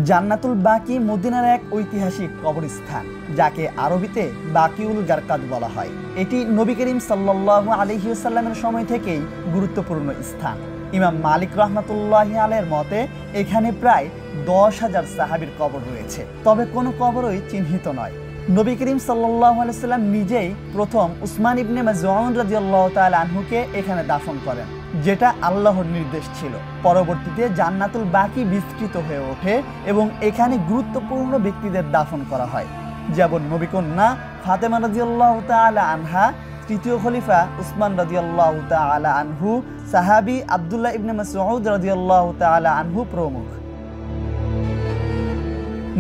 জান্নাতুল বাকি মদিনার এক ঐতিহাসিক কবরস্থান, যাকে আরবিতে বাকিউল গারকাদ বলা হয়। এটি নবী করিম সাল্লাল্লাহু আলাইহি ওয়াসাল্লামের সময় থেকেই গুরুত্বপূর্ণ স্থান। ইমাম মালিক রাহমাতুল্লাহি আলাইহির মতে এখানে প্রায় 10,000 সাহাবীর কবর রয়েছে, তবে কোনো কবরই চিহ্নিত নয়। নবী করিম সাল্লাল্লাহু আলাইহি ওয়াসাল্লাম নিজেই প্রথম উসমান ইবনে মাযউন রাদিয়াল্লাহু তাআলা আনহুকে এখানে দাফন করেন, যেটা আল্লাহর নির্দেশ ছিল। পরবর্তীতে জান্নাতুল বাকি বিস্তৃত হয়ে ওঠে এবং এখানে গুরুত্বপূর্ণ ব্যক্তিদের দাফন করা হয়, যেমন নবীকন্যা ফাতেমা রাদিয়াল্লাহু তাআলা আনহা, তৃতীয় খলিফা উসমান রাদিয়াল্লাহু তাআলা আনহু, সাহাবী আব্দুল্লাহ ইবনে মাসউদ রাদিয়াল্লাহু তাআলা আনহু প্রমুখ।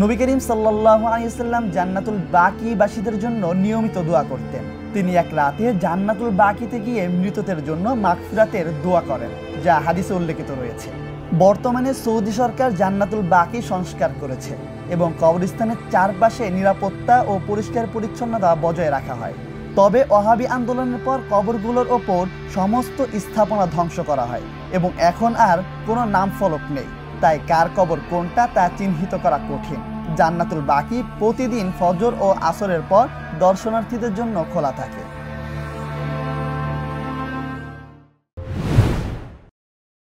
নবী করিম সাল্লাল্লাহু আলাইহি ওয়াসাল্লাম জান্নাতুল বাকি বাসীদের জন্য নিয়মিত দোয়া করতেন। তিনি এক রাতে জান্নাতুল বাকিতে গিয়ে মৃতদের জন্য মাগফিরাতের দোয়া করেন, যা হাদিসে উল্লেখিত রয়েছে। বর্তমানে সৌদি সরকার জান্নাতুল বাকি সংস্কার করেছে এবং কবরস্থানের চারপাশে নিরাপত্তা ও পরিষ্কার পরিচ্ছন্নতা বজায় রাখা হয়। তবে ওয়াহাবি আন্দোলনের পর কবরগুলোর ওপর সমস্ত স্থাপনা ধ্বংস করা হয় এবং এখন আর কোনো নাম ফলক নেই, তাই কার কবর কোনটা তা চিহ্নিত করা কঠিন। জান্নাতুল বাকি প্রতিদিন ফজর ও আসরের পর দর্শনার্থীদের জন্য খোলা থাকে।